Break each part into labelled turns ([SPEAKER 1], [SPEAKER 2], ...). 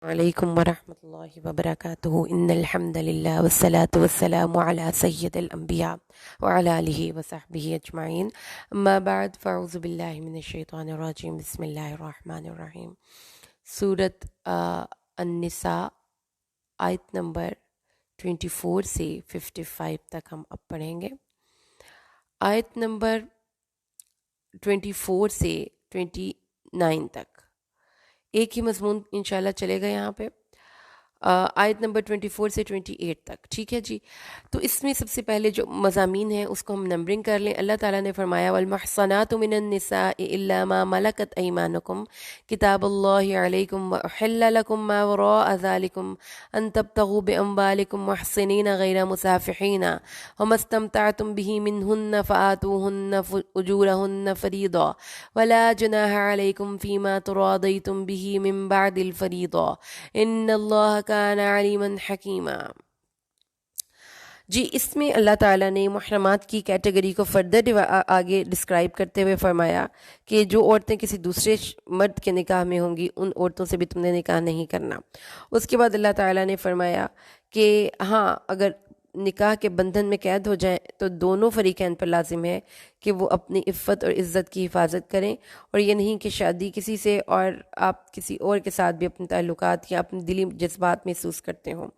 [SPEAKER 1] علیکم ورحمۃ اللہ وبرکاتہ ان الحمد للہ والصلاة والسلام علی سید الانبیاء وعلی آلہ وصحبہ اجمعین اما بعد فاعوذ باللہ من الشیطان الرجیم بسم اللہ الرحمن الرحیم۔ سورۃ النساء آیت نمبر 24 سے 55 تک ہم اب پڑھیں گے۔ آیت نمبر 24 سے 29 تک ایک ہی مضمون انشاءاللہ چلے گا یہاں پہ، آیت نمبر 24 سے 28 تک، ٹھیک ہے جی۔ تو اس میں سب سے پہلے جو مضامین ہیں اس کو ہم نمبرنگ کر لیں۔ اللہ تعالیٰ نے فرمایا والمحصنات من النساء الا ما ملکت ایمانکم کتاب اللہ علیکم واحل لکم ما وراء ذلکم ان تبتغوا باموالکم محصنین غیر مسافحین وما استمتعتم به منہن فآتوہن اجورہن فریضہ ولا جناح علیکم فیما تراضیتم به من بعد الفریضہ ان اللہ کان علیما حکیما۔ جی اس میں اللہ تعالیٰ نے محرمات کی کیٹیگری کو فردر آگے ڈسکرائب کرتے ہوئے فرمایا کہ جو عورتیں کسی دوسرے مرد کے نکاح میں ہوں گی ان عورتوں سے بھی تم نے نکاح نہیں کرنا۔ اس کے بعد اللہ تعالیٰ نے فرمایا کہ ہاں اگر نکاح کے بندھن میں قید ہو جائیں تو دونوں فریقین پر لازم ہے کہ وہ اپنی عفت اور عزت کی حفاظت کریں، اور یہ نہیں کہ شادی کسی سے اور آپ کسی اور کے ساتھ بھی اپنے تعلقات یا اپنے دلی جذبات محسوس کرتے ہوں۔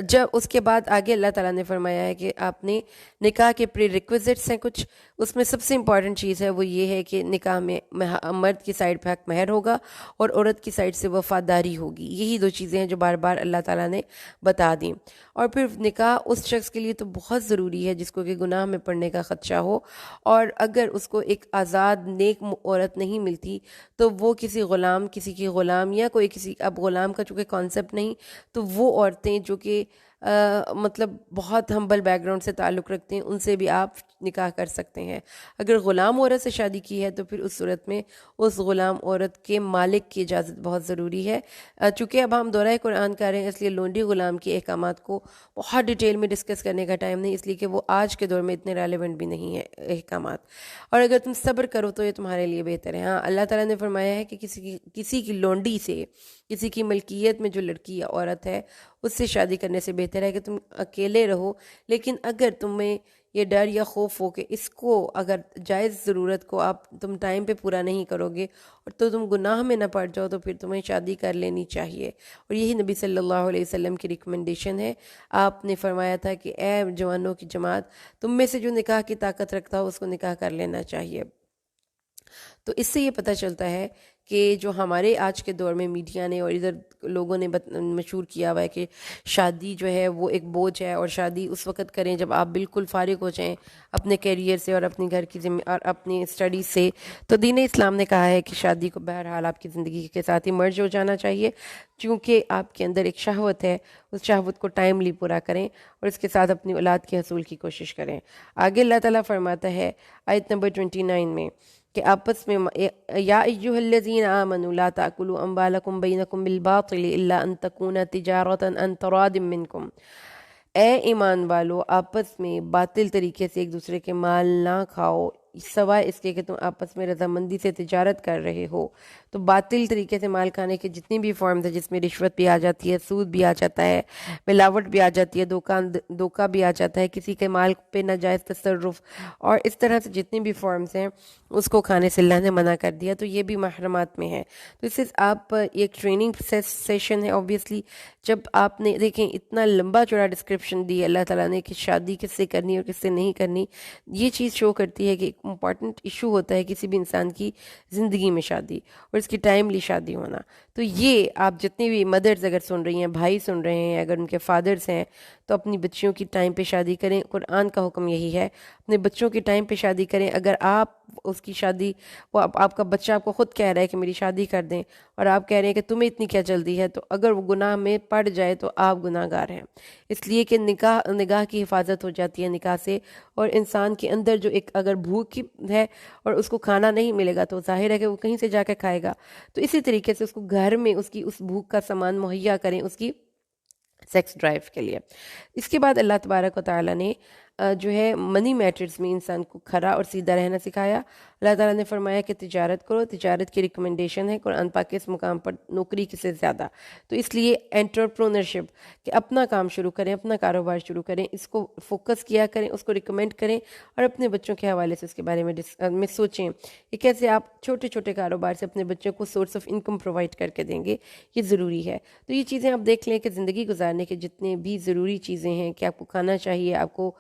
[SPEAKER 1] جب اس کے بعد آگے اللہ تعالیٰ نے فرمایا ہے کہ آپ نے نکاح کے پری ریکویزٹس ہیں کچھ، اس میں سب سے امپورٹنٹ چیز ہے وہ یہ ہے کہ نکاح میں مرد کی سائڈ پہ حق مہر ہوگا اور عورت کی سائڈ سے وفاداری ہوگی۔ یہی دو چیزیں ہیں جو بار بار اللہ تعالیٰ نے بتا دیں۔ اور پھر نکاح اس شخص کے لیے تو بہت ضروری ہے جس کو کہ گناہ میں پڑنے کا خدشہ ہو، اور اگر اس کو ایک آزاد نیک عورت نہیں ملتی تو وہ کسی کی غلام یا کوئی کسی، اب غلام کا چونکہ کانسیپٹ نہیں، تو وہ عورتیں جو کہ مطلب بہت ہمبل بیک گراؤنڈ سے تعلق رکھتے ہیں ان سے بھی آپ نکاح کر سکتے ہیں۔ اگر غلام عورت سے شادی کی ہے تو پھر اس صورت میں اس غلام عورت کے مالک کی اجازت بہت ضروری ہے۔ چونکہ اب ہم دورہ قرآن کر رہے ہیں اس لیے لونڈی غلام کے احکامات کو بہت ڈیٹیل میں ڈسکس کرنے کا ٹائم نہیں، اس لیے کہ وہ آج کے دور میں اتنے ریلیونٹ بھی نہیں ہیں احکامات، اور اگر تم صبر کرو تو یہ تمہارے لیے بہتر ہے۔ ہاں اللہ تعالیٰ نے فرمایا ہے کہ کسی کی لونڈی سے، کسی کی ملکیت میں جو لڑکی یا عورت ہے اس سے شادی کرنے سے بہتر ہے کہ تم اکیلے رہو، لیکن اگر تمہیں یہ ڈر یا خوف ہو کہ اس کو اگر جائز ضرورت کو تم ٹائم پہ پورا نہیں کرو گے اور تو تم گناہ میں نہ پڑ جاؤ تو پھر تمہیں شادی کر لینی چاہیے، اور یہی نبی صلی اللہ علیہ وسلم کی ریکمنڈیشن ہے۔ آپ نے فرمایا تھا کہ اے جوانوں کی جماعت، تم میں سے جو نکاح کی طاقت رکھتا ہو اس کو نکاح کر لینا چاہیے۔ تو اس سے یہ پتہ چلتا ہے کہ جو ہمارے آج کے دور میں میڈیا نے اور ادھر لوگوں نے مشہور کیا ہوا ہے کہ شادی جو ہے وہ ایک بوجھ ہے، اور شادی اس وقت کریں جب آپ بالکل فارغ ہو جائیں اپنے کیریئر سے اور اپنے گھر کی اور اپنی اسٹڈی سے، تو دین اسلام نے کہا ہے کہ شادی کو بہرحال آپ کی زندگی کے ساتھ ہی مرج ہو جانا چاہیے، چونکہ آپ کے اندر ایک شہوت ہے، اس شہوت کو ٹائملی پورا کریں اور اس کے ساتھ اپنی اولاد کے حصول کی کوشش کریں۔ آگے اللہ تعالیٰ فرماتا ہے آیت نمبر 29 میں کہ آپس میں یا ایھا الذین آمنوا لا تأکلوا اموالکم بینکم بالباطل الا ان تکون تجارۃ عن تراض منکم، اے ایمان والو آپس میں باطل طریقے سے ایک دوسرے کے مال نہ کھاؤ سوائے اس کے کہ تم آپس میں رضامندی سے تجارت کر رہے ہو۔ تو باطل طریقے سے مال کھانے کے جتنی بھی فارمز ہیں جس میں رشوت بھی آ جاتی ہے، سود بھی آ جاتا ہے، ملاوٹ بھی آ جاتی ہے، دھوکہ بھی آ جاتا ہے، کسی کے مال پہ ناجائز تصرف، اور اس طرح سے جتنی بھی فارمز ہیں اس کو کھانے سے اللہ نے منع کر دیا، تو یہ بھی محرمات میں ہے۔ تو اس سے آپ ایک ٹریننگ سیشن ہے اوبیسلی، جب آپ نے دیکھیں اتنا لمبا چوڑا ڈسکرپشن دی اللہ تعالیٰ نے کہ شادی کس سے کرنی اور کس سے نہیں کرنی، یہ چیز شو کرتی ہے کہ ایک امپورٹنٹ ایشو ہوتا ہے کسی بھی انسان کی زندگی میں شادی، اور اس کی ٹائملی شادی ہونا۔ تو یہ آپ جتنی بھی مدرز اگر سن رہی ہیں، بھائی سن رہے ہیں، اگر ان کے فادرز ہیں تو اپنی بچیوں کی ٹائم پہ شادی کریں۔ قرآن کا حکم یہی ہے، اپنے بچوں کی ٹائم پہ شادی کریں۔ اگر آپ اس کی شادی، وہ آپ کا بچہ آپ کو خود کہہ رہا ہے کہ میری شادی کر دیں، اور آپ کہہ رہے ہیں کہ تمہیں اتنی کیا جلدی ہے، تو اگر وہ گناہ میں پڑ جائے تو آپ گناہ گار ہیں، اس لیے کہ نگاہ کی حفاظت ہو جاتی ہے نکاح سے، اور انسان کے اندر جو ایک اگر بھوک ہے اور اس کو کھانا نہیں ملے گا تو ظاہر ہے کہ وہ کہیں سے جا کے کھائے گا، تو اسی طریقے سے اس کو گھر میں اس کی اس بھوک کا سامان مہیا کریں اس کی سیکس ڈرائیو کے لیے۔ اس کے بعد اللہ تبارک و تعالیٰ نے جو ہے منی میٹرز میں انسان کو کھرا اور سیدھا رہنا سکھایا۔ اللہ تعالیٰ نے فرمایا کہ تجارت کرو، تجارت کی ریکمنڈیشن ہے قرآن پاک کے اس مقام پر نوکری سے زیادہ۔ تو اس لیے انٹرپرونرشپ کہ اپنا کام شروع کریں، اپنا کاروبار شروع کریں، اس کو فوکس کیا کریں، اس کو ریکمینڈ کریں اور اپنے بچوں کے حوالے سے اس کے بارے میں سوچیں کہ کیسے آپ چھوٹے چھوٹے کاروبار سے اپنے بچوں کو سورس آف انکم پرووائڈ کر کے دیں گے، یہ ضروری ہے۔ تو یہ چیزیں آپ دیکھ لیں کہ زندگی گزارنے کے جتنے بھی ضروری چیزیں ہیں کہ آپ کو کھانا چاہیے، آپ کو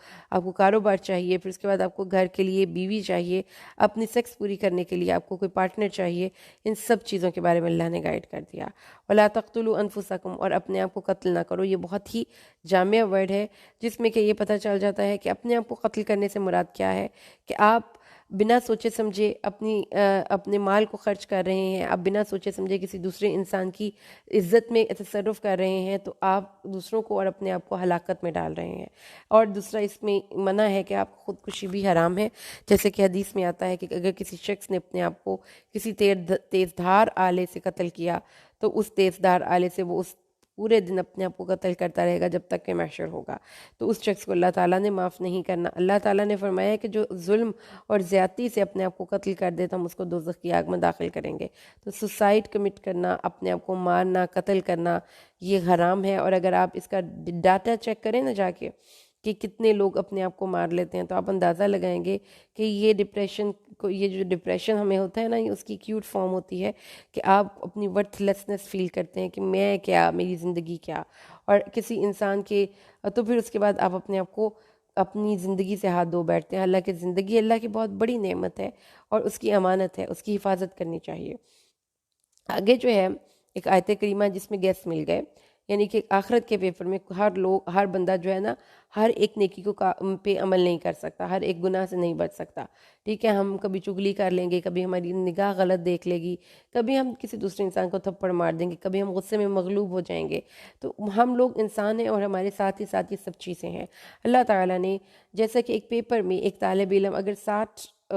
[SPEAKER 1] کاروبار چاہیے، پھر اس کے بعد آپ کو گھر کے لیے بیوی چاہیے، اپنی سیکس پوری کرنے کے لیے آپ کو کوئی پارٹنر چاہیے، ان سب چیزوں کے بارے میں اللہ نے گائیڈ کر دیا۔ وَلَا تَقْتُلُوا أَنفُسَكُمْ، اور اپنے آپ کو قتل نہ کرو۔ یہ بہت ہی جامع ورڈ ہے جس میں کہ یہ پتہ چل جاتا ہے کہ اپنے آپ کو قتل کرنے سے مراد کیا ہے کہ آپ بنا سوچے سمجھے اپنے مال کو خرچ کر رہے ہیں، آپ بنا سوچے سمجھے کسی دوسرے انسان کی عزت میں تصرف کر رہے ہیں، تو آپ دوسروں کو اور اپنے آپ کو ہلاکت میں ڈال رہے ہیں۔ اور دوسرا اس میں منع ہے کہ آپ خودکشی بھی حرام ہے، جیسے کہ حدیث میں آتا ہے کہ اگر کسی شخص نے اپنے آپ کو کسی تیز دھار آلے سے قتل کیا تو اس تیز دھار آلے سے وہ اس پورے دن اپنے آپ کو قتل کرتا رہے گا جب تک کہ محشر ہوگا، تو اس شخص کو اللہ تعالیٰ نے معاف نہیں کرنا۔ اللہ تعالیٰ نے فرمایا ہے کہ جو ظلم اور زیادتی سے اپنے آپ کو قتل کر دے تو ہم اس کو دوزخ کی آگ میں داخل کریں گے۔ تو سوسائڈ کمٹ کرنا، اپنے آپ کو مارنا، قتل کرنا، یہ حرام ہے۔ اور اگر آپ اس کا ڈاٹا چیک کریں نا جا کے کہ کتنے لوگ اپنے آپ کو مار لیتے ہیں، تو آپ اندازہ لگائیں گے کہ یہ جو ڈپریشن ہمیں ہوتا ہے نا، یہ اس کی کیوٹ فارم ہوتی ہے کہ آپ اپنی ورتھ لیسنس فیل کرتے ہیں کہ میں کیا، میری زندگی کیا، اور کسی انسان کے تو پھر اس کے بعد آپ اپنے آپ کو اپنی زندگی سے ہاتھ دھو بیٹھتے ہیں۔ حالانکہ زندگی اللہ کی بہت بڑی نعمت ہے اور اس کی امانت ہے، اس کی حفاظت کرنی چاہیے۔ آگے جو ہے ایک آیت کریمہ جس میں گیس مل گئے، یعنی کہ آخرت کے پیپر میں ہر بندہ جو ہے نا، ہر ایک نیکی کو پہ عمل نہیں کر سکتا، ہر ایک گناہ سے نہیں بچ سکتا۔ ٹھیک ہے، ہم کبھی چغلی کر لیں گے، کبھی ہماری نگاہ غلط دیکھ لے گی، کبھی ہم کسی دوسرے انسان کو تھپڑ مار دیں گے، کبھی ہم غصے میں مغلوب ہو جائیں گے۔ تو ہم لوگ انسان ہیں اور ہمارے ساتھ ہی سب چیزیں ہیں۔ اللہ تعالیٰ نے جیسا کہ ایک پیپر میں ایک طالب علم اگر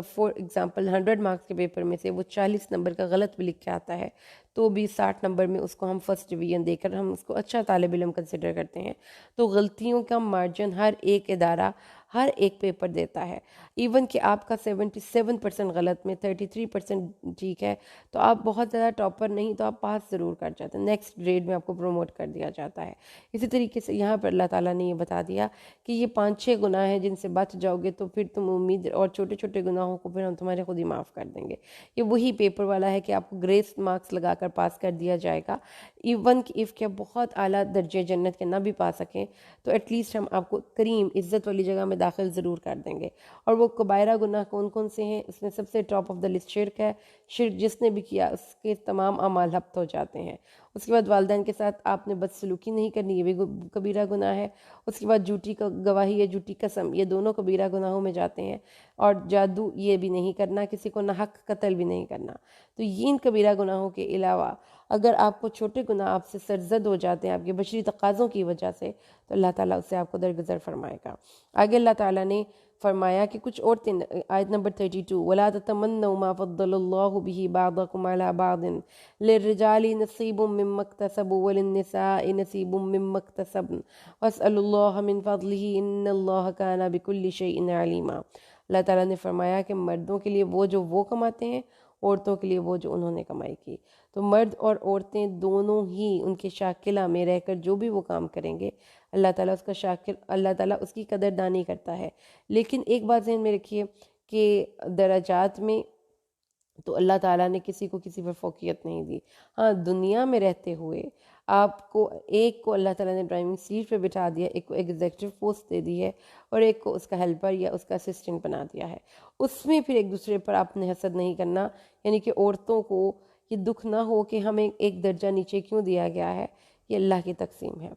[SPEAKER 1] فور ایگزامپل 100 مارکس کے پیپر میں سے وہ 40 نمبر کا غلط بھی لکھ کے آتا ہے، تو بھی 60 نمبر میں اس کو ہم فرسٹ ڈویژن دے کر ہم اس کو اچھا طالب علم کنسیڈر کرتے ہیں۔ تو غلطیوں کا مارجن ہر ایک ادارہ ہر ایک پیپر دیتا ہے، ایون کہ آپ کا 77% غلط میں 33% ٹھیک ہے، تو آپ بہت زیادہ ٹاپر نہیں، تو آپ پاس ضرور کر جاتے ہیں، نیکسٹ گریڈ میں آپ کو پروموٹ کر دیا جاتا ہے۔ اسی طریقے سے یہاں پر اللہ تعالیٰ نے یہ بتا دیا کہ یہ 5-6 گناہ ہیں جن سے بچ جاؤ گے تو پھر تم امید، اور چھوٹے چھوٹے گناہوں کو پھر ہم تمہارے خود ہی معاف کر دیں گے۔ یہ وہی پیپر والا ہے کہ آپ کو گریس مارکس لگا کر پاس کر دیا جائے گا، ایون کہ اف کہ بہت اعلیٰ درجے جنت کے نہ بھی پا سکیں تو ایٹ لیسٹ ہم آپ کو کریم عزت والی جگہ میں داخل ضرور کر دیں گے۔ اور وہ کبائرہ گناہ کون کون سے ہیں؟ اس میں سب سے ٹاپ آف دا لسٹ شرک ہے۔ شرک جس نے بھی کیا اس کے تمام اعمال ہبط ہو جاتے ہیں۔ اس کے بعد والدین کے ساتھ آپ نے بدسلوکی نہیں کرنی، یہ بھی کبیرہ گناہ ہے۔ اس کے بعد جھوٹی گواہی یا جھوٹی قسم، یہ دونوں کبیرہ گناہوں میں جاتے ہیں۔ اور جادو یہ بھی نہیں کرنا، کسی کو ناحق قتل بھی نہیں کرنا۔ تو یہ ان کبیرہ گناہوں کے علاوہ اگر آپ کو چھوٹے گناہ آپ سے سرزد ہو جاتے ہیں آپ کے بشری تقاضوں کی وجہ سے، تو اللہ تعالیٰ اس سے آپ کو درگزر فرمائے گا۔ آگے اللہ تعالیٰ نے فرمایا کہ کچھ عورتیں، آیت نمبر 32، وَلَا تَتَمَنَّوْا مَا فَضَّلَ اللَّهُ بِهِ بَعْضَكُمْ عَلَى بَعْضٍ لِلرِّجَالِ نَصِيبٌ مِّمَّا اكْتَسَبُوا وَلِلنِّسَاءِ نَصِيبٌ مِّمَّا اكْتَسَبْنَ وَاسْأَلُوا اللَّهَ مِن فَضْلِهِ إِنَّ اللَّهَ كَانَ بِكُلِّ شَيْءٍ عَلِيمًا۔ اللہ تعالیٰ نے فرمایا کہ مردوں کے لیے وہ جو وہ کماتے ہیں، عورتوں کے لیے وہ جو انہوں نے کمائی کی۔ تو مرد اور عورتیں دونوں ہی ان کے شاکلہ میں رہ کر جو بھی وہ کام کریں گے، اللہ تعالیٰ اللہ تعالیٰ اس کی قدردانی کرتا ہے۔ لیکن ایک بات ذہن میں رکھیے کہ درجات میں تو اللہ تعالیٰ نے کسی کو کسی پر فوقیت نہیں دی۔ ہاں، دنیا میں رہتے ہوئے آپ کو ایک کو اللہ تعالیٰ نے ڈرائیونگ سیٹ پہ بٹھا دیا، ایک کو ایگزیکٹو پوسٹ دے دی ہے، اور ایک کو اس کا ہیلپر یا اس کا اسسٹنٹ بنا دیا ہے۔ اس میں پھر ایک دوسرے پر آپ نے حسد نہیں کرنا، یعنی کہ عورتوں کو یہ دکھ نہ ہو کہ ہمیں ایک درجہ نیچے کیوں دیا گیا ہے، یہ اللہ کی تقسیم ہے۔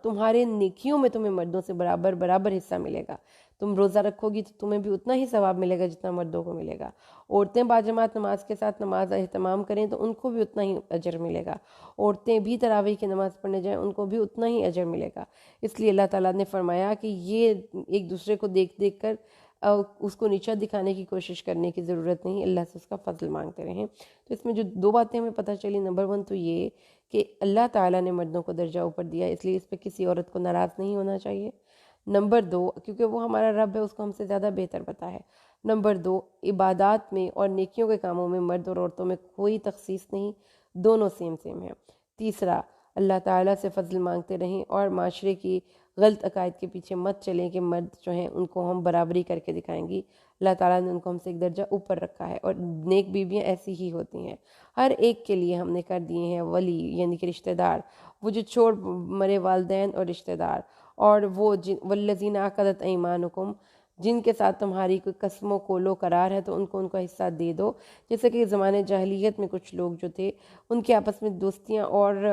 [SPEAKER 1] تمہارے نیکیوں میں تمہیں مردوں سے برابر حصہ ملے گا۔ تم روزہ رکھو گی تو تمہیں بھی اتنا ہی ثواب ملے گا جتنا مردوں کو ملے گا۔ عورتیں باجماعت نماز کے ساتھ نماز اہتمام کریں تو ان کو بھی اتنا ہی اجر ملے گا۔ عورتیں بھی تراویح کی نماز پڑھنے جائیں ان کو بھی اتنا ہی اجر ملے گا۔ اس لیے اللہ تعالیٰ نے فرمایا کہ یہ ایک دوسرے کو دیکھ کر اس کو نیچا دکھانے کی کوشش کرنے کی ضرورت نہیں، اللہ سے اس کا فضل مانگتے رہیں۔ تو اس میں جو 2 باتیں ہمیں پتہ چلی، نمبر 1 تو یہ کہ اللہ تعالیٰ نے مردوں کو درجہ اوپر دیا، اس لیے اس پہ کسی عورت کو ناراض نہیں ہونا چاہیے۔ نمبر 2، کیونکہ وہ ہمارا رب ہے، اس کو ہم سے زیادہ بہتر پتہ ہے۔ نمبر 2، عبادات میں اور نیکیوں کے کاموں میں مرد اور عورتوں میں کوئی تخصیص نہیں، دونوں سیم سیم ہیں۔ تیسرا، اللہ تعالیٰ سے فضل مانگتے رہیں اور معاشرے کی غلط عقائد کے پیچھے مت چلیں کہ مرد جو ہیں ان کو ہم برابری کر کے دکھائیں گی۔ اللہ تعالیٰ نے ان کو ہم سے ایک درجہ اوپر رکھا ہے، اور نیک بیویاں ایسی ہی ہوتی ہیں۔ ہر ایک کے لیے ہم نے کر دیے ہیں ولی، یعنی کہ رشتہ دار، وہ جو چھوڑ مرے والدین اور رشتہ دار، اور وہ والذین عقدت ایمانکم، جن کے ساتھ تمہاری کوئی قسم و قول و قرار ہے تو ان کو حصہ دے دو۔ جیسے کہ زمانے جاہلیت میں کچھ لوگ جو تھے ان کے آپس میں دوستیاں اور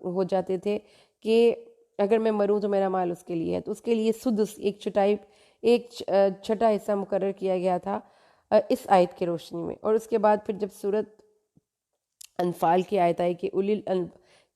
[SPEAKER 1] ہو جاتے تھے کہ اگر میں مروں تو میرا مال اس کے لیے ہے، تو اس کے لیے سدس، ایک چھٹا حصہ مقرر کیا گیا تھا اس آیت کی روشنی میں۔ اور اس کے بعد پھر جب سورت انفال کی آیت آئی کہ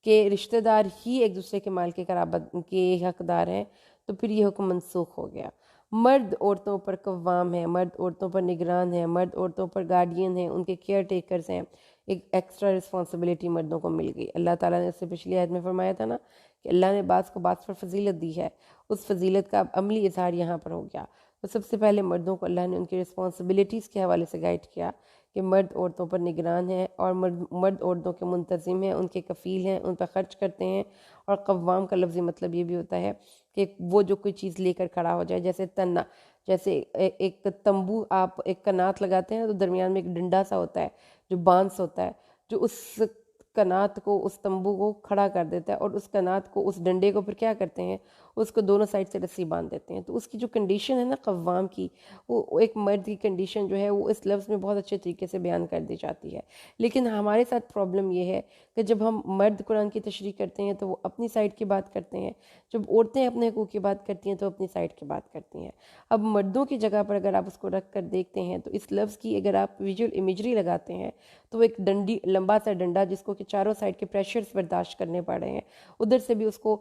[SPEAKER 1] کہ رشتہ دار ہی ایک دوسرے کے مال کے قرابت کے حقدار ہیں، تو پھر یہ حکم منسوخ ہو گیا۔ مرد عورتوں پر قوام ہے، مرد عورتوں پر نگران ہے، مرد عورتوں پر گارڈین ہیں، ان کے کیئر ٹیکرز ہیں۔ ایک ایکسٹرا رسپانسبلٹی مردوں کو مل گئی۔ اللہ تعالیٰ نے اس سے پچھلی آیت میں فرمایا تھا نا کہ اللہ نے بعض کو بعض پر فضیلت دی ہے، اس فضیلت کا اب عملی اظہار یہاں پر ہو گیا۔ تو سب سے پہلے مردوں کو اللہ نے ان کی رسپانسبلٹیز کے حوالے سے گائیڈ کیا کہ مرد عورتوں پر نگران ہیں، اور مرد عورتوں کے منتظم ہیں، ان کے کفیل ہیں، ان پر خرچ کرتے ہیں۔ اور قوام کا لفظی مطلب یہ بھی ہوتا ہے کہ وہ جو کوئی چیز لے کر کھڑا ہو جائے، جیسے تنا، جیسے ایک تمبو آپ ایک کنات لگاتے ہیں تو درمیان میں ایک ڈنڈا سا ہوتا ہے جو بانس ہوتا ہے، جو اس کنات کو، اس تمبو کو کھڑا کر دیتا ہے، اور اس کنات کو، اس ڈنڈے کو پھر کیا کرتے ہیں، اس کو دونوں سائڈ سے رسی باندھ دیتے ہیں۔ تو اس کی جو کنڈیشن ہے نا قوام کی، وہ ایک مرد کی کنڈیشن جو ہے وہ اس لفظ میں بہت اچھے طریقے سے بیان کر دی جاتی ہے۔ لیکن ہمارے ساتھ پرابلم یہ ہے کہ جب ہم مرد قرآن کی تشریح کرتے ہیں تو وہ اپنی سائڈ کی بات کرتے ہیں، جب عورتیں اپنے حقوق کی بات کرتی ہیں تو اپنی سائڈ کی بات کرتی ہیں۔ اب مردوں کی جگہ پر اگر آپ اس کو رکھ کر دیکھتے ہیں تو اس لفظ کی اگر آپ ویژول امیجری لگاتے ہیں تو ایک لمبا سا ڈنڈا جس کو کہ چاروں سائڈ کے پریشرز برداشت کرنے پڑ رہے ہیں، ادھر سے بھی اس کو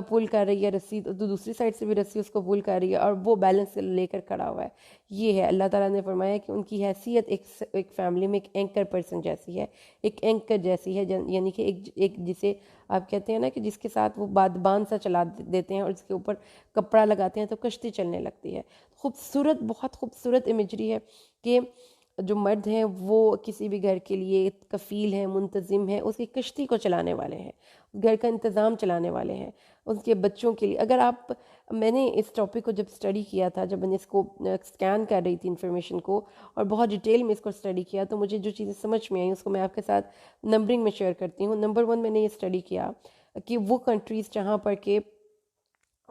[SPEAKER 1] پول کر رہی ہے رسی، تو دوسری سائڈ سے بھی رسی اس کو پول کر رہی ہے، اور وہ بیلنس لے کر کھڑا ہوا ہے۔ یہ ہے اللہ تعالیٰ نے فرمایا کہ ان کی حیثیت ایک فیملی میں ایک اینکر پرسن جیسی ہے، ایک اینکر جیسی ہے، یعنی کہ ایک جسے آپ کہتے ہیں نا کہ جس کے ساتھ وہ بادبان سا چلا دیتے ہیں اور اس کے اوپر کپڑا لگاتے ہیں تو کشتی چلنے لگتی ہے۔ خوبصورت، بہت خوبصورت امیجری ہے کہ جو مرد ہیں وہ کسی بھی گھر کے لیے کفیل ہیں، منتظم ہیں، اس کی کشتی کو چلانے والے ہیں، گھر کا انتظام چلانے والے ہیں، اس کے بچوں کے لیے۔ اگر آپ، میں نے اس ٹاپک کو جب اسٹڈی کیا تھا، جب میں نے اس کو اسکین کر رہی تھی انفارمیشن کو اور بہت ڈیٹیل میں اس کو اسٹڈی کیا، تو مجھے جو چیزیں سمجھ میں آئیں اس کو میں آپ کے ساتھ نمبرنگ میں شیئر کرتی ہوں۔ نمبر 1 میں نے یہ اسٹڈی کیا کہ وہ کنٹریز جہاں پر کہ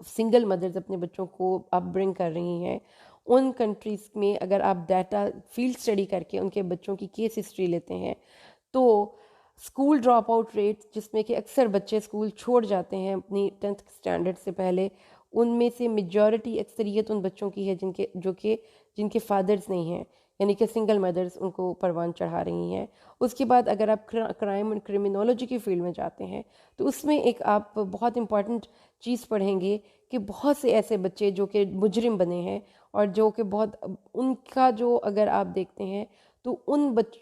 [SPEAKER 1] سنگل مدرز اپنے بچوں کو اپ برنگ کر رہی ہیں، ان کنٹریز میں اگر آپ ڈیٹا فیلڈ اسٹڈی کر کے ان کے بچوں کی کیس ہسٹری لیتے ہیں تو اسکول ڈراپ آؤٹ ریٹ، جس میں کہ اکثر بچے اسکول چھوڑ جاتے ہیں اپنی 10th اسٹینڈرڈ سے پہلے، ان میں سے میجورٹی، اکثریت ان بچوں کی ہے جن کے فادرز نہیں ہیں، یعنی کہ سنگل مدرز ان کو پروان چڑھا رہی ہیں۔ اس کے بعد اگر آپ کرائم اینڈ کرمنالوجی کی فیلڈ میں جاتے ہیں تو اس میں ایک آپ بہت امپورٹنٹ چیز پڑھیں گے کہ بہت سے ایسے بچے جو کہ مجرم بنے ہیں، اور جو کہ بہت ان کا جو اگر آپ دیکھتے ہیں تو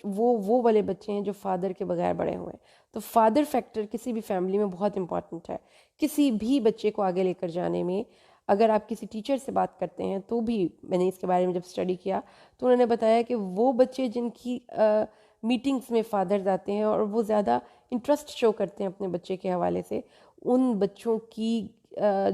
[SPEAKER 1] وہ والے بچے ہیں جو فادر کے بغیر بڑے ہوئے ہیں۔ تو فادر فیکٹر کسی بھی فیملی میں بہت امپورٹنٹ ہے، کسی بھی بچے کو آگے لے کر جانے میں۔ اگر آپ کسی ٹیچر سے بات کرتے ہیں تو بھی، میں نے اس کے بارے میں جب اسٹڈی کیا تو انہوں نے بتایا کہ وہ بچے جن کی میٹنگز میں فادرز آتے ہیں اور وہ زیادہ انٹرسٹ شو کرتے ہیں اپنے بچے کے حوالے سے، ان بچوں کی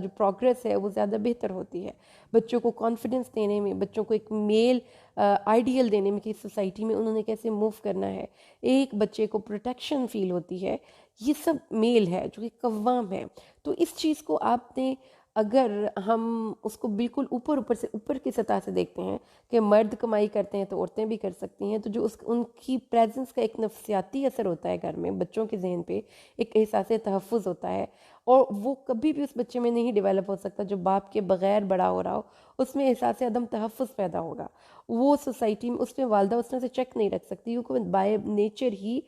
[SPEAKER 1] جو پروگریس ہے وہ زیادہ بہتر ہوتی ہے۔ بچوں کو کانفیڈنس دینے میں، بچوں کو ایک میل آئیڈیل دینے میں کہ سوسائٹی میں انہوں نے کیسے موو کرنا ہے، ایک بچے کو پروٹیکشن فیل ہوتی ہے، یہ سب میل ہے جو کہ قوام ہے۔ تو اس چیز کو آپ نے، اگر ہم اس کو بالکل اوپر کی سطح سے دیکھتے ہیں کہ مرد کمائی کرتے ہیں تو عورتیں بھی کر سکتی ہیں، تو جو ان کی پریزنس کا ایک نفسیاتی اثر ہوتا ہے گھر میں، بچوں کے ذہن پہ ایک احساس تحفظ ہوتا ہے، اور وہ کبھی بھی اس بچے میں نہیں ڈیولپ ہو سکتا جو باپ کے بغیر بڑا ہو رہا ہو، اس میں احساس عدم تحفظ پیدا ہوگا۔ وہ سوسائٹی میں، اس میں والدہ اس طرح سے چیک نہیں رکھ سکتی کیونکہ بائی نیچر ہی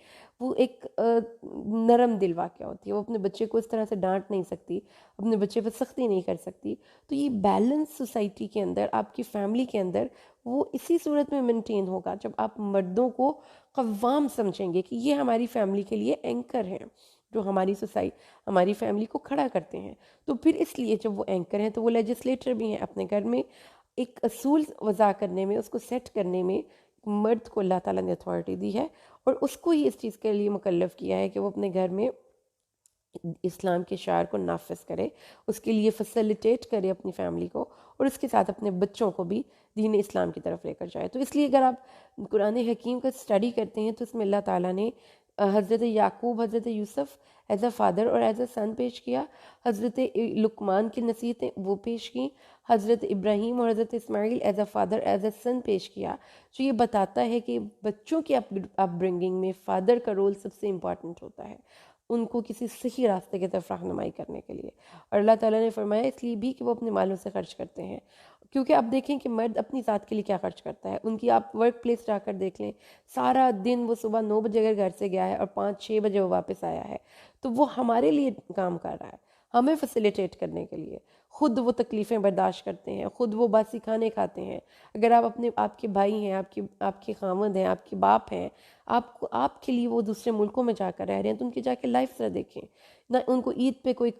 [SPEAKER 1] وہ ایک نرم دل واقعہ ہوتی ہے، وہ اپنے بچے کو اس طرح سے ڈانٹ نہیں سکتی، اپنے بچے پر سختی نہیں کر سکتی۔ تو یہ بیلنس سوسائٹی کے اندر، آپ کی فیملی کے اندر، وہ اسی صورت میں مینٹین ہوگا جب آپ مردوں کو قوام سمجھیں گے کہ یہ ہماری فیملی کے لیے اینکر ہیں، جو ہماری ہماری فیملی کو کھڑا کرتے ہیں. تو پھر اس لیے جب وہ اینکر ہیں تو وہ لیجسلیٹر بھی ہیں. اپنے گھر میں ایک اصول وضع کرنے میں، اس کو سیٹ کرنے میں مرد کو اللہ تعالیٰ نے اتھارٹی دی ہے، اور اس کو ہی اس چیز کے لیے مکلف کیا ہے کہ وہ اپنے گھر میں اسلام کے شعار کو نافذ کرے، اس کے لیے فیسیلیٹیٹ کرے اپنی فیملی کو، اور اس کے ساتھ اپنے بچوں کو بھی دین اسلام کی طرف لے کر جائے. تو اس لیے اگر آپ قرآن حکیم کا اسٹڈی کرتے ہیں تو اس میں اللہ تعالیٰ نے حضرت یعقوب، حضرت یوسف ایز اے فادر اور ایز اے سن پیش کیا، حضرت لقمان کی نصیحتیں وہ پیش کی، حضرت ابراہیم اور Hazrat Ismail as a father as a son پیش کیا. جو یہ بتاتا ہے کہ بچوں کی اپ برنگنگ میں فادر کا رول سب سے امپورٹنٹ ہوتا ہے، ان کو کسی صحیح راستے کی طرف رہنمائی کرنے کے لیے. اور اللہ تعالیٰ نے فرمایا اس لیے بھی کہ وہ اپنے مالوں سے خرچ کرتے ہیں، کیونکہ آپ دیکھیں کہ مرد اپنی ذات کے لیے کیا خرچ کرتا ہے. ان کی آپ ورک پلیس جا کر دیکھ لیں، سارا دن وہ صبح 9 بجے اگر گھر سے گیا ہے اور 5-6 بجے وہ واپس آیا ہے، تو وہ ہمارے لیے کام کر رہا ہے، ہمیں فیسیلیٹیٹ کرنے کے لیے. خود وہ تکلیفیں برداشت کرتے ہیں، خود وہ باسی کھانے کھاتے ہیں. اگر آپ کے بھائی ہیں، آپ کے خاوند ہیں، آپ کے باپ ہیں، آپ کے لیے وہ دوسرے ملکوں میں جا کر رہ رہے ہیں، تو ان کی جا کے لائف ذرا دیکھیں. نہ ان کو عید پہ کوئی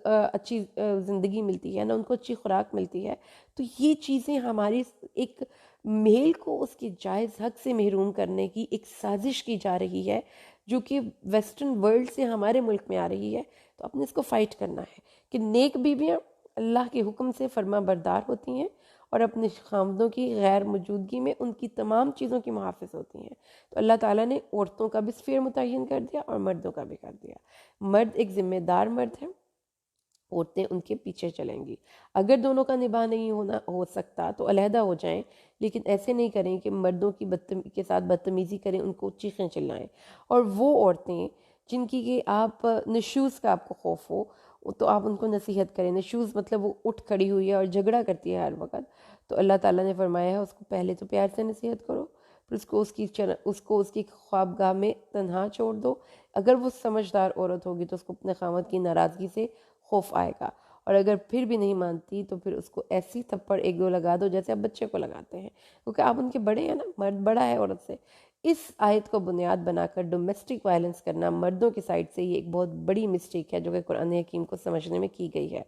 [SPEAKER 1] اچھی زندگی ملتی ہے، نہ ان کو اچھی خوراک ملتی ہے. تو یہ چیزیں ہماری ایک میل کو اس کے جائز حق سے محروم کرنے کی ایک سازش کی جا رہی ہے، جو کہ ویسٹرن ورلڈ سے ہمارے ملک میں آ رہی ہے. تو اپنے اس کو فائٹ کرنا ہے کہ نیک بیویاں اللہ کے حکم سے فرما بردار ہوتی ہیں اور اپنے خاوندوں کی غیر موجودگی میں ان کی تمام چیزوں کی محافظ ہوتی ہیں. تو اللہ تعالیٰ نے عورتوں کا بھی اسفیر متعین کر دیا اور مردوں کا بھی کر دیا. مرد ایک ذمہ دار مرد ہے، عورتیں ان کے پیچھے چلیں گی. اگر دونوں کا نباہ نہیں ہو سکتا تو علیحدہ ہو جائیں، لیکن ایسے نہیں کریں کہ مردوں کے ساتھ بدتمیزی کریں، ان کو چیخیں چلائیں. اور وہ عورتیں جن کی کہ آپ نشوز کا آپ کو خوف ہو، تو آپ ان کو نصیحت کریں. نشوز مطلب وہ اٹھ کھڑی ہوئی ہے اور جھگڑا کرتی ہے ہر وقت، تو اللہ تعالیٰ نے فرمایا ہے اس کو پہلے تو پیار سے نصیحت کرو، پھر اس کو اس کی خوابگاہ میں تنہا چھوڑ دو. اگر وہ سمجھدار عورت ہوگی تو اس کو اپنے خاوند کی ناراضگی سے خوف آئے گا، اور اگر پھر بھی نہیں مانتی تو پھر اس کو ایسی تھپڑ 1-2 لگا دو جیسے آپ بچے کو لگاتے ہیں، کیونکہ آپ ان کے بڑے ہیں نا، مرد بڑا ہے عورت سے. اس آیت کو بنیاد بنا کر ڈومیسٹک وائلنس کرنا مردوں کی سائڈ سے یہ ایک بہت بڑی مسٹیک ہے جو کہ قرآن حکیم کو سمجھنے میں کی گئی ہے.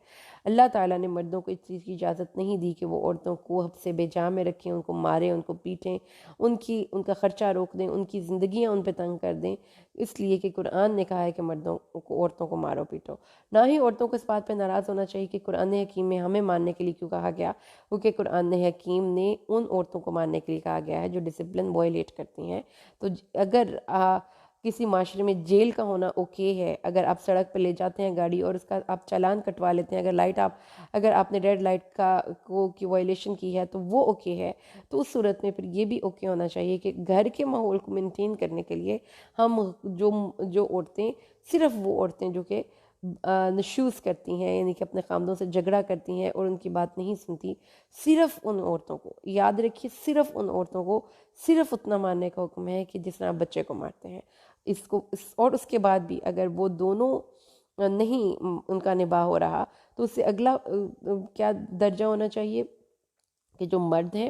[SPEAKER 1] اللہ تعالیٰ نے مردوں کو اس چیز کی اجازت نہیں دی کہ وہ عورتوں کو حب سے بے جا میں رکھیں، ان کو ماریں، ان کو پیٹیں، ان کا خرچہ روک دیں، ان کی زندگیاں ان پہ تنگ کر دیں، اس لیے کہ قرآن نے کہا ہے کہ عورتوں کو مارو پیٹو. نہ ہی عورتوں کو اس بات پہ ناراض ہونا چاہیے کہ قرآن حکیم میں ہمیں ماننے کے لیے کیوں کہا گیا، کیونکہ قرآن حکیم نے ان عورتوں کو ماننے کے لیے کہا گیا ہے جو ڈسپلن وائلیٹ کرتی ہیں. تو اگر کسی معاشرے میں جیل کا ہونا اوکے ہے، اگر آپ سڑک پہ لے جاتے ہیں گاڑی اور اس کا آپ چالان کٹوا لیتے ہیں، اگر آپ نے ریڈ لائٹ کی وائلیشن کی ہے تو وہ اوکے ہے، تو اس صورت میں پھر یہ بھی اوکے ہونا چاہیے کہ گھر کے ماحول کو مینٹین کرنے کے لیے ہم جو عورتیں، صرف وہ عورتیں جو کہ نشوز کرتی ہیں، یعنی کہ اپنے خامدوں سے جھگڑا کرتی ہیں اور ان کی بات نہیں سنتی، صرف ان عورتوں کو یاد رکھیے، صرف ان عورتوں کو صرف اتنا ماننے کا حکم ہے کہ جس طرح بچے کو مارتے ہیں. اور اس کے بعد بھی اگر وہ دونوں نہیں ان کا نباہ ہو رہا تو اس سے اگلا کیا درجہ ہونا چاہیے کہ جو مرد ہیں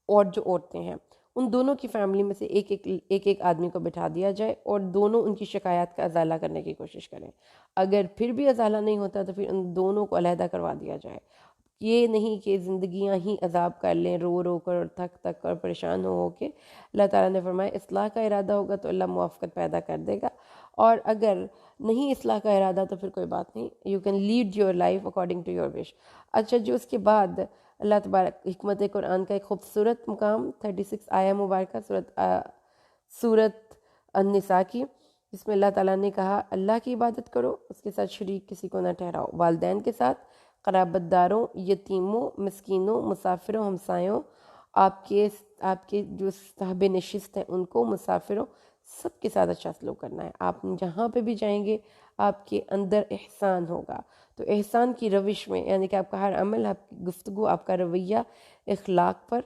[SPEAKER 1] اور جو عورتیں ہیں ان دونوں کی فیملی میں سے ایک آدمی کو بٹھا دیا جائے اور دونوں ان کی شکایات کا ازالہ کرنے کی کوشش کریں. اگر پھر بھی ازالہ نہیں ہوتا تو پھر ان دونوں کو علیحدہ کروا دیا جائے. یہ نہیں کہ زندگیاں ہی عذاب کر لیں، رو رو کر اور تھک کر پریشان ہو کے. اللہ تعالیٰ نے فرمایا اصلاح کا ارادہ ہوگا تو اللہ موافقت پیدا کر دے گا، اور اگر نہیں اصلاح کا ارادہ تو پھر کوئی بات نہیں، you can lead your life according to your wish. اچھا جو اس کے بعد اللہ تبارک حکمت قرآن کا ایک خوبصورت مقام 36 آیہ مبارکہ سورت النساء کی، جس میں اللہ تعالیٰ نے کہا اللہ کی عبادت کرو، اس کے ساتھ شریک کسی کو نہ ٹھہراؤ، والدین کے ساتھ، قرابت داروں، یتیموں، مسکینوں، مسافروں، ہمسایوں، آپ کے جو صاحب نشست ہیں ان کو، مسافروں، سب کے ساتھ اچھا سلوک کرنا ہے. آپ جہاں پہ بھی جائیں گے آپ کے اندر احسان ہوگا. تو احسان کی روش میں یعنی کہ آپ کا ہر عمل، آپ کی گفتگو، آپ کا رویہ اخلاق پر،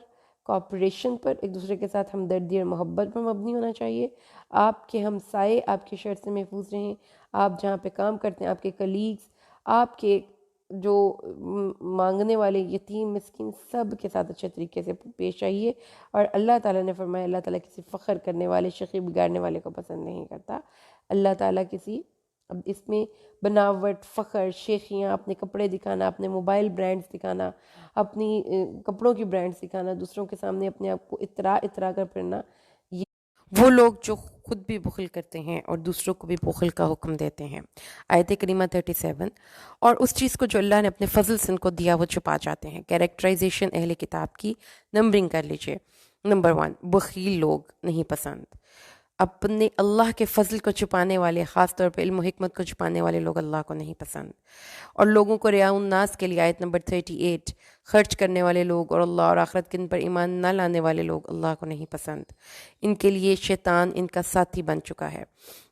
[SPEAKER 1] کوآپریشن پر، ایک دوسرے کے ساتھ ہمدردی اور محبت پر مبنی ہونا چاہیے. آپ کے ہمسائے آپ کے شر سے محفوظ رہیں، آپ جہاں پہ کام کرتے ہیں، آپ کے کلیگز، آپ کے جو مانگنے والے یتیم مسکین، سب کے ساتھ اچھے طریقے سے پیش آئیے. اور اللہ تعالیٰ نے فرمایا اللہ تعالیٰ کسی فخر کرنے والے، شقی بگاڑنے والے کو پسند نہیں کرتا. اللہ تعالیٰ کسی اب اس میں بناوٹ، فخر، شیخیاں، اپنے کپڑے دکھانا، اپنے موبائل برانڈز دکھانا، اپنی کپڑوں کی برانڈز دکھانا، دوسروں کے سامنے اپنے آپ کو اترا کر پھرنا، یہ وہ لوگ جو خود بھی بخل کرتے ہیں اور دوسروں کو بھی بخل کا حکم دیتے ہیں۔ آیت کریمہ 37۔ اور اس چیز کو جو اللہ نے اپنے فضل سے ان کو دیا وہ چھپا جاتے ہیں۔ کیریکٹرائزیشن اہل کتاب کی نمبرنگ کر لیجئے۔ نمبر 1، بخیل لوگ نہیں پسند۔ اپنے اللہ کے فضل کو چھپانے والے، خاص طور پہ علم و حکمت کو چھپانے والے لوگ اللہ کو نہیں پسند۔ اور لوگوں کو رعاء الناس کے لیے آیت نمبر 38، خرچ کرنے والے لوگ اور اللہ اور آخرت کے دن پر ایمان نہ لانے والے لوگ اللہ کو نہیں پسند۔ ان کے لیے شیطان ان کا ساتھی بن چکا ہے۔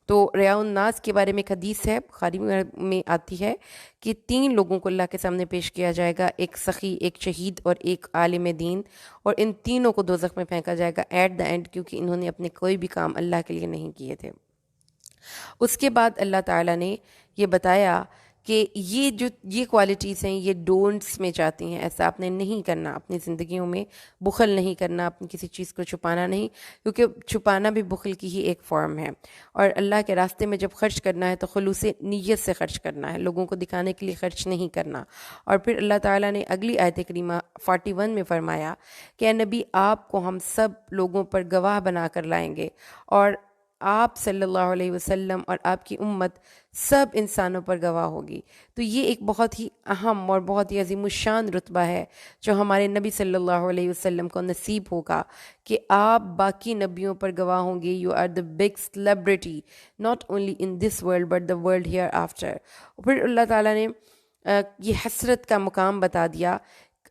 [SPEAKER 1] تو رعاء الناس کے بارے میں ایک حدیث ہے، بخاری میں آتی ہے کہ 3 لوگوں کو اللہ کے سامنے پیش کیا جائے گا، ایک سخی، ایک شہید اور ایک عالم دین، اور ان تینوں کو دوزخ میں پھینکا جائے گا ایٹ دا اینڈ، کیونکہ انہوں نے اپنے کوئی بھی کام اللہ کے لیے نہیں کیے تھے۔ اس کے بعد اللہ تعالیٰ نے یہ بتایا کہ یہ کوالٹیز ہیں، یہ ڈونٹس میں جاتی ہیں، ایسا آپ نے نہیں کرنا اپنی زندگیوں میں، بخل نہیں کرنا، اپنی کسی چیز کو چھپانا نہیں، کیونکہ چھپانا بھی بخل کی ہی ایک فارم ہے۔ اور اللہ کے راستے میں جب خرچ کرنا ہے تو خلوص نیت سے خرچ کرنا ہے، لوگوں کو دکھانے کے لیے خرچ نہیں کرنا۔ اور پھر اللہ تعالیٰ نے اگلی آیت کریمہ 41 میں فرمایا کہ اے نبی، آپ کو ہم سب لوگوں پر گواہ بنا کر لائیں گے، اور آپ صلی اللہ علیہ وسلم اور آپ کی امت سب انسانوں پر گواہ ہوگی۔ تو یہ ایک بہت ہی اہم اور بہت ہی عظیم الشان رتبہ ہے جو ہمارے نبی صلی اللہ علیہ وسلم کو نصیب ہوگا کہ آپ باقی نبیوں پر گواہ ہوں گے۔ You are the big celebrity not only in this world but the world hereafter. پھر اللہ تعالیٰ نے یہ حسرت کا مقام بتا دیا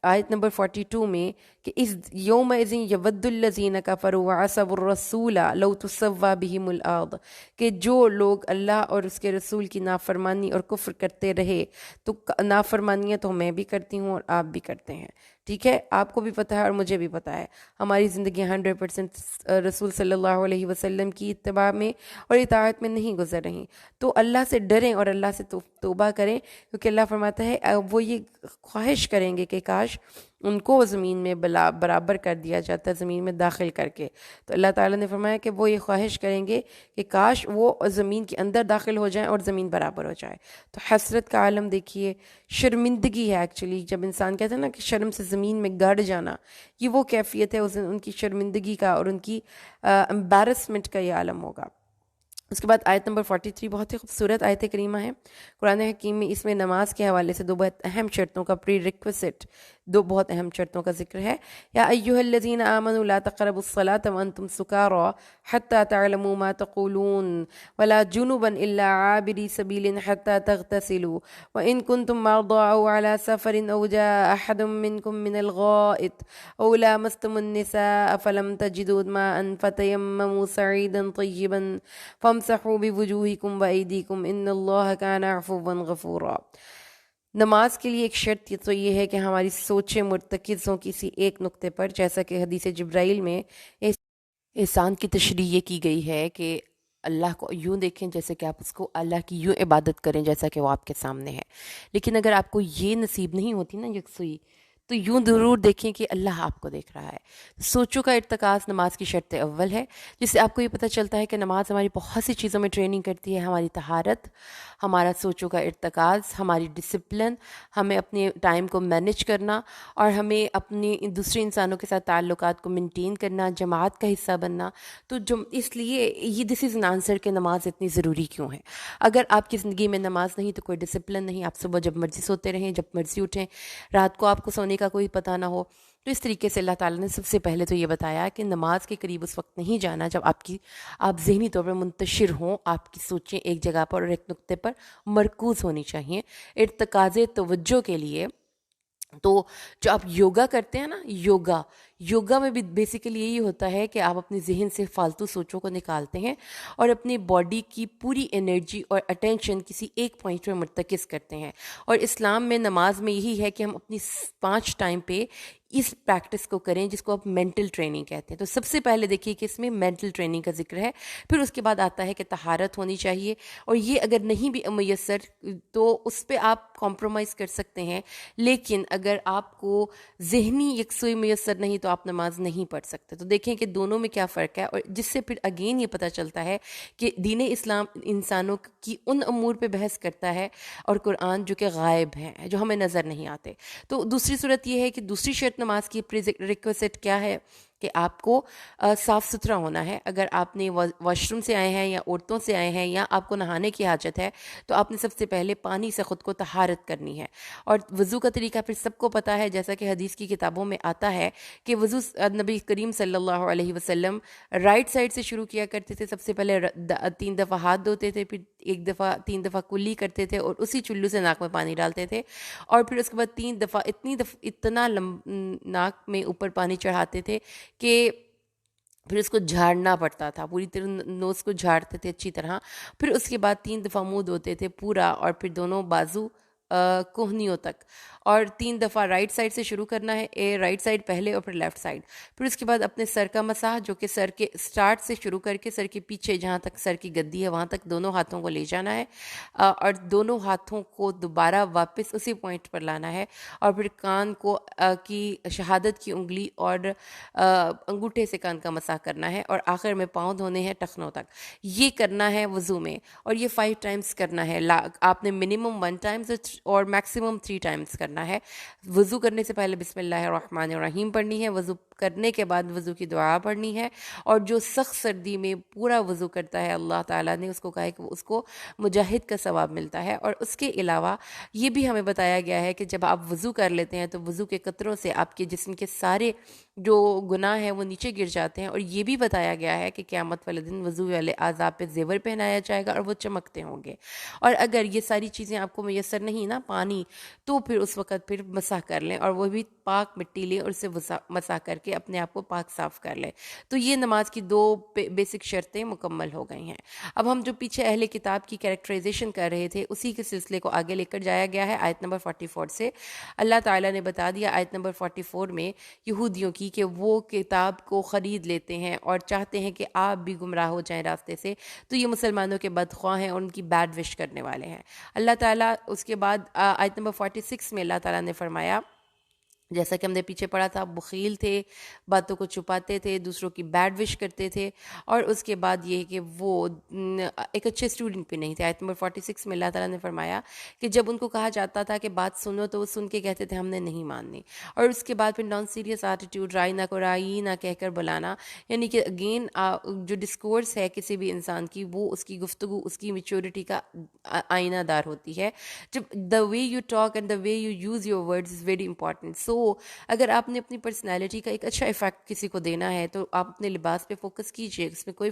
[SPEAKER 1] آیت نمبر 42 میں کہ اس یومئذ یود الذین کفروا وعصوا الرسول لو تسوی بہم الارض، کہ جو لوگ اللہ اور اس کے رسول کی نافرمانی اور کفر کرتے رہے، تو نافرمانیاں تو میں بھی کرتی ہوں اور آپ بھی کرتے ہیں، ٹھیک ہے، آپ کو بھی پتہ ہے اور مجھے بھی پتہ ہے، ہماری زندگیاں 100% رسول صلی اللہ علیہ وسلم کی اتباع میں اور اطاعت میں نہیں گزر رہیں۔ تو اللہ سے ڈریں اور اللہ سے توبہ کریں، کیونکہ اللہ فرماتا ہے وہ یہ خواہش کریں گے کہ کاش ان کو زمین میں برابر کر دیا جاتا، زمین میں داخل کر کے۔ تو اللہ تعالیٰ نے فرمایا کہ وہ یہ خواہش کریں گے کہ کاش وہ زمین کے اندر داخل ہو جائیں اور زمین برابر ہو جائے۔ تو حسرت کا عالم دیکھیے، شرمندگی ہے ایکچولی، جب انسان کہتا ہے نا کہ شرم سے زمین میں گڑ جانا، یہ وہ کیفیت ہے ان کی شرمندگی کا اور ان کی امبیرسمنٹ کا یہ عالم ہوگا۔ اس کے بعد آیت نمبر 43 بہت ہی خوبصورت آیت کریمہ ہے قرآن حکیم میں، اس میں نماز کے حوالے سے 2 بہت اہم شرطوں کا ریکویسٹ، 2 بہت اہم شرطوں کا ذکر ہے۔ یا ایھا الذین آمنوا لا تقربوا الصلاة وانتم سکارى حتى تعلموا ما تقولون ولا جنبا الا عابري سبيل حتى تغتسلوا وان كنتم مرضى او على سفر او جاء احد منكم من الغائط او لامستم النساء فلم تجدوا ماء فتيمموا صعيدا طيبا فامسحوا بوجوهكم وأيديكم ان اللہ کان عفوا غفورا۔ نماز کے لیے ایک شرط تو یہ ہے کہ ہماری سوچیں مرتکز ہوں کسی ایک نقطے پر، جیسا کہ حدیث جبرائیل میں احسان کی تشریح یہ کی گئی ہے کہ اللہ کو یوں دیکھیں جیسے کہ آپ اس کو اللہ کی یوں عبادت کریں جیسا کہ وہ آپ کے سامنے ہے۔ لیکن اگر آپ کو یہ نصیب نہیں ہوتی نا یکسوئی، تو یوں ضرور دیکھیں کہ اللہ آپ کو دیکھ رہا ہے۔ سوچوں کا ارتکاز نماز کی شرط اول ہے، جس سے آپ کو یہ پتہ چلتا ہے کہ نماز ہماری بہت سی چیزوں میں ٹریننگ کرتی ہے، ہماری طہارت، ہمارا سوچوں کا ارتکاز، ہماری ڈسپلن، ہمیں اپنے ٹائم کو مینیج کرنا اور ہمیں اپنے دوسرے انسانوں کے ساتھ تعلقات کو مینٹین کرنا، جماعت کا حصہ بننا۔ تو اس لیے یہ دس از این آنسر کہ نماز اتنی ضروری کیوں ہے۔ اگر آپ کی زندگی میں نماز نہیں تو کوئی ڈسپلن نہیں، آپ صبح جب مرضی سوتے رہیں، جب مرضی اٹھیں، رات کو آپ کو سونے کا کوئی پتہ نہ ہو۔ تو اس طریقے سے اللہ تعالیٰ نے سب سے پہلے تو یہ بتایا کہ نماز کے قریب اس وقت نہیں جانا جب آپ ذہنی طور پر منتشر ہوں، آپ کی سوچیں ایک جگہ پر اور ایک نقطے پر مرکوز ہونی چاہیے ارتکاز توجہ کے لیے۔ تو جو آپ یوگا کرتے ہیں نا، یوگا میں بھی بیسیکلی یہی ہوتا ہے کہ آپ اپنے ذہن سے فالتو سوچوں کو نکالتے ہیں اور اپنی باڈی کی پوری انرجی اور اٹینشن کسی ایک پوائنٹ پر مرتکز کرتے ہیں۔ اور اسلام میں نماز میں یہی ہے کہ ہم اپنی 5 ٹائم پہ اس پریکٹس کو کریں جس کو آپ مینٹل ٹریننگ کہتے ہیں. تو سب سے پہلے دیکھیے کہ اس میں مینٹل ٹریننگ کا ذکر ہے. پھر اس کے بعد آتا ہے کہ طہارت ہونی چاہیے, اور یہ اگر نہیں بھی میسر تو اس پہ آپ کمپرومائز کر سکتے ہیں, لیکن اگر آپ کو ذہنی یکسوئی میسر نہیں تو آپ نماز نہیں پڑھ سکتے. تو دیکھیں کہ دونوں میں کیا فرق ہے, اور جس سے پھر اگین یہ پتہ چلتا ہے کہ دین اسلام انسانوں کی ان امور پہ بحث کرتا ہے اور قرآن جو کہ غائب ہیں, جو ہمیں نظر نہیں آتے. تو دوسری صورت یہ ہے کہ دوسری شرط نماز کی ریکویسٹ کیا ہے کہ آپ کو صاف ستھرا ہونا ہے. اگر آپ نے واش روم سے آئے ہیں یا عورتوں سے آئے ہیں یا آپ کو نہانے کی حاجت ہے تو آپ نے سب سے پہلے پانی سے خود کو طہارت کرنی ہے. اور وضو کا طریقہ پھر سب کو پتہ ہے, جیسا کہ حدیث کی کتابوں میں آتا ہے کہ وضو نبی کریم صلی اللہ علیہ وسلم رائٹ سائڈ سے شروع کیا کرتے تھے. سب سے پہلے 3 دفعہ ہاتھ دھوتے تھے, پھر 3 دفعہ کلی کرتے تھے اور اسی چلو سے ناک میں پانی ڈالتے تھے, اور پھر اس کے بعد 3 دفعہ اتنا ناک میں اوپر پانی چڑھاتے تھے کہ پھر اس کو جھاڑنا پڑتا تھا, پوری طرح نوز کو جھاڑتے تھے اچھی طرح. پھر اس کے بعد 3 دفعہ منہ دھوتے تھے پورا, اور پھر دونوں بازو کوہنیوں تک, اور 3 دفعہ رائٹ سائڈ سے شروع کرنا ہے, رائٹ سائڈ پہلے اور پھر لیفٹ سائڈ. پھر اس کے بعد اپنے سر کا مسح, جو کہ سر کے سٹارٹ سے شروع کر کے سر کے پیچھے جہاں تک سر کی گدی ہے وہاں تک دونوں ہاتھوں کو لے جانا ہے, اور دونوں ہاتھوں کو دوبارہ واپس اسی پوائنٹ پر لانا ہے, اور پھر کان کو کی شہادت کی انگلی اور انگوٹھے سے کان کا مسح کرنا ہے, اور آخر میں پاؤں دھونے ہیں ٹخنوں تک. یہ کرنا ہے وضو میں, اور یہ 5 ٹائمز کرنا ہے. آپ نے منیمم 1 ٹائمز اور میکسیمم 3 ٹائمز کرنا ہے. وضو کرنے سے پہلے بسم اللہ الرحمن الرحیم پڑھنی ہے, وضو کرنے کے بعد وضو کی دعا پڑھنی ہے. اور جو سخت سردی میں پورا وضو کرتا ہے, اللہ تعالیٰ نے اس کو کہا ہے کہ اس کو مجاہد کا ثواب ملتا ہے. اور اس کے علاوہ یہ بھی ہمیں بتایا گیا ہے کہ جب آپ وضو کر لیتے ہیں تو وضو کے قطروں سے آپ کے جسم کے سارے جو گناہ ہیں وہ نیچے گر جاتے ہیں. اور یہ بھی بتایا گیا ہے کہ قیامت والے دن وضو والے اعضاء پہ زیور پہنایا جائے گا اور وہ چمکتے ہوں گے. اور اگر یہ ساری چیزیں آپ کو میسر نہیں نا پانی, تو پھر اس وقت پھر مسح کر لیں, اور وہ بھی پاک مٹی لیں اور اسے مسح کر کے اپنے آپ کو پاک صاف کر لیں. تو یہ نماز کی 2 بیسک شرطیں مکمل ہو گئی ہیں. اب ہم جو پیچھے اہل کتاب کی کریکٹرائزیشن کر رہے تھے اسی کے سلسلے کو آگے لے کر جایا گیا ہے آیت نمبر 44 سے. اللہ تعالیٰ نے بتا دیا آیت نمبر 44 میں یہودیوں کی کہ وہ کتاب کو خرید لیتے ہیں اور چاہتے ہیں کہ آپ بھی گمراہ ہو جائیں راستے سے, تو یہ مسلمانوں کے بدخواہ ہیں اور ان کی بیڈ وش کرنے والے ہیں. اللہ تعالیٰ اس کے بعد آیت نمبر 46 میں اللہ تعالیٰ نے فرمایا, جیسا کہ ہم نے پیچھے پڑھا تھا, بخیل تھے, باتوں کو چھپاتے تھے, دوسروں کی بیڈ وش کرتے تھے, اور اس کے بعد یہ کہ وہ ایک اچھے اسٹوڈنٹ بھی نہیں تھے. آیت نمبر 46 میں اللہ تعالیٰ نے فرمایا کہ جب ان کو کہا جاتا تھا کہ بات سنو تو وہ سن کے کہتے تھے ہم نے نہیں ماننی. اور اس کے بعد پھر نان سیریس ایٹیٹیوڈ, رائے نہ کو رائی نہ کہہ کر بلانا, یعنی کہ اگین جو ڈسکورس ہے کسی بھی انسان کی وہ اس کی گفتگو اس کی میچورٹی کا آئینہ دار ہوتی ہے. جب the way you talk and the way you use your words is very important. So اگر آپ نے اپنی پرسنالٹی کا ایک اچھا ایفیکٹ کسی کو دینا ہے تو آپ اپنے لباس پہ فوکس کیجئے, اس میں کوئی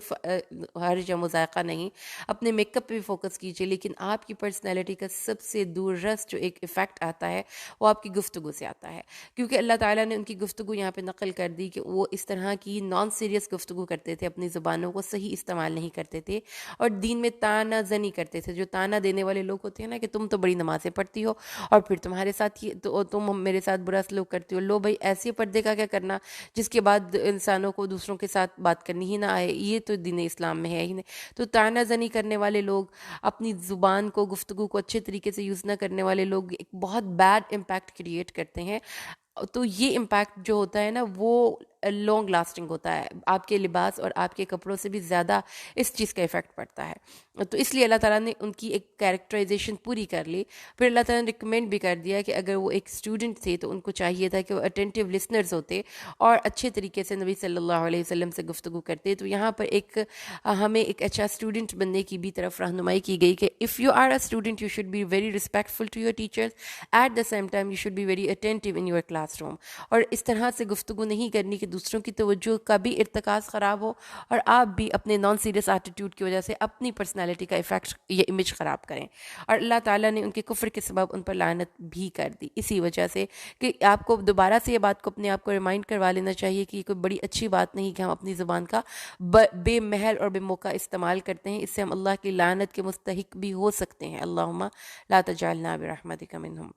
[SPEAKER 1] حرج یا مذائقہ نہیں. اپنے میک اپ پہ بھی فوکس کیجئے, لیکن آپ کی پرسنالٹی کا سب سے دور رس جو ایک ایفیکٹ آتا ہے وہ آپ کی گفتگو سے آتا ہے, کیونکہ اللہ تعالیٰ نے ان کی گفتگو یہاں پہ نقل کر دی کہ وہ اس طرح کی نان سیریس گفتگو کرتے تھے, اپنی زبانوں کو صحیح استعمال نہیں کرتے تھے, اور دین میں تانا زنی کرتے تھے. جو تانا دینے والے لوگ ہوتے ہیں نا کہ تم تو بڑی نمازیں پڑھتی ہو اور پھر تمہارے ساتھ تم میرے ساتھ برا سلوک کرتی ہو, لو بھائی ایسے پردے کا کیا کرنا جس کے بعد انسانوں کو دوسروں کے ساتھ بات کرنی ہی نہ آئے, یہ تو دین اسلام میں ہے ہی نہیں. تو تانا زنی کرنے والے لوگ, اپنی زبان کو گفتگو کو اچھے طریقے سے یوز نہ کرنے والے لوگ ایک بہت بیڈ امپیکٹ کریٹ کرتے ہیں. تو یہ امپیکٹ جو ہوتا ہے نا وہ لانگ لاسٹنگ ہوتا ہے, آپ کے لباس اور آپ کے کپڑوں سے بھی زیادہ اس چیز کا ایفیکٹ پڑتا ہے. تو اس لیے اللہ تعالیٰ نے ان کی ایک کیریکٹرائزیشن پوری کر لی. پھر اللہ تعالیٰ نے ریکمینڈ بھی کر دیا کہ اگر وہ ایک اسٹوڈنٹ تھے تو ان کو چاہیے تھا کہ وہ اٹینٹیو لسنرز ہوتے اور اچھے طریقے سے نبی صلی اللہ علیہ وسلم سے گفتگو کرتے. تو یہاں پر ہمیں ایک اچھا اسٹوڈنٹ بننے کی بھی طرف رہنمائی کی گئی کہ if you are a student you should be very respectful to your teachers, at the same time you should be very attentive in your classroom. اور اس طرح سے گفتگو نہیں کرنی کہ دوسروں کی توجہ کا بھی ارتکاز خراب ہو اور آپ بھی اپنے نان سیریس ایٹیٹیوڈ کی وجہ سے اپنی پرسنالٹی کا ایفیکٹ یہ امیج خراب کریں. اور اللہ تعالیٰ نے ان کے کفر کے سبب ان پر لعنت بھی کر دی, اسی وجہ سے کہ آپ کو دوبارہ سے یہ بات کو اپنے آپ کو ریمائنڈ کروا لینا چاہیے کہ یہ کوئی بڑی اچھی بات نہیں کہ ہم اپنی زبان کا بے محل اور بے موقع استعمال کرتے ہیں. اس سے ہم اللہ کی لعنت کے مستحق بھی ہو سکتے ہیں. اللہم لا تجعلنا برحمتک منہم.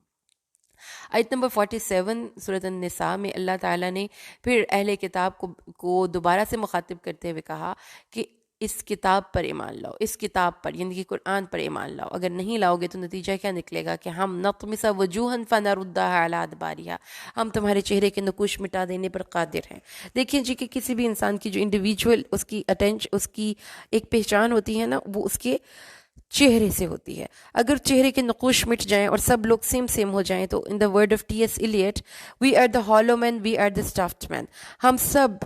[SPEAKER 1] آیت نمبر 47 سورۃ النساء میں اللہ تعالیٰ نے پھر اہل کتاب کو دوبارہ سے مخاطب کرتے ہوئے کہا کہ اس کتاب پر ایمان لاؤ، اس کتاب پر یعنی کہ قرآن پر ایمان لاؤ. اگر نہیں لاؤ گے تو نتیجہ کیا نکلے گا کہ ہم نطمس وجوہن فنردها علی ادبارها، ہم تمہارے چہرے کے نقوش مٹا دینے پر قادر ہیں. دیکھیں جی کہ کسی بھی انسان کی جو انڈیویجول اس کی اس کی ایک پہچان ہوتی ہے نا، وہ اس کے چہرے سے ہوتی ہے. اگر چہرے کے نقوش مٹ جائیں اور سب لوگ سیم ہو جائیں تو in the word of T S Eliot, we are the hollow man, we are the stuffed man. ہم سب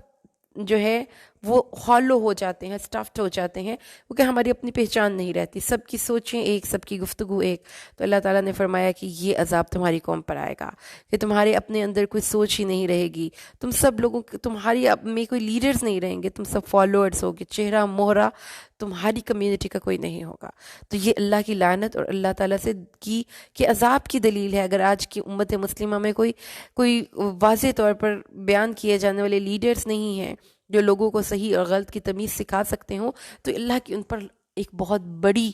[SPEAKER 1] جو ہے وہ ہالو ہو جاتے ہیں، اسٹفڈ ہو جاتے ہیں، کیونکہ ہماری اپنی پہچان نہیں رہتی، سب کی سوچیں ایک، سب کی گفتگو ایک. تو اللہ تعالیٰ نے فرمایا کہ یہ عذاب تمہاری قوم پر آئے گا کہ تمہارے اپنے اندر کوئی سوچ ہی نہیں رہے گی، تم سب لوگوں تمہاری اب میں کوئی لیڈرز نہیں رہیں گے، تم سب فالوورز ہوگے، چہرہ مہرہ تمہاری کمیونٹی کا کوئی نہیں ہوگا. تو یہ اللہ کی لعنت اور اللہ تعالیٰ سے کہ عذاب کی دلیل ہے. اگر آج کی امت مسلمہ میں کوئی واضح طور پر بیان کیے جانے والے لیڈرز نہیں ہیں جو لوگوں کو صحیح اور غلط کی تمیز سکھا سکتے ہوں، تو اللہ کی ان پر ایک بہت بڑی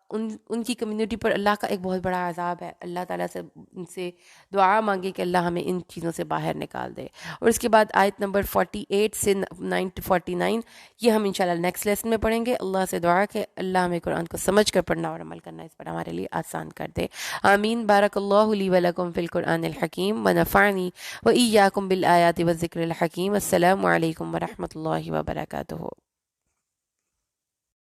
[SPEAKER 1] ان کی کمیونٹی پر اللہ کا ایک بہت بڑا عذاب ہے. اللہ تعالیٰ سے ان سے دعا مانگے کہ اللہ ہمیں ان چیزوں سے باہر نکال دے. اور اس کے بعد آیت نمبر 48 سے 49 یہ ہم انشاءاللہ نیکسٹ لیسن میں پڑھیں گے. اللہ سے دعا کہ اللہ ہمیں قرآن کو سمجھ کر پڑھنا اور عمل کرنا اس پر ہمارے لیے آسان کر دے. آمین. بارک اللہ لی و لکم فی القرآن الحکیم ونفعنی و ایاکم بالآیات والذکر الحکیم. السلام علیکم ورحمۃ اللہ وبرکاتہ.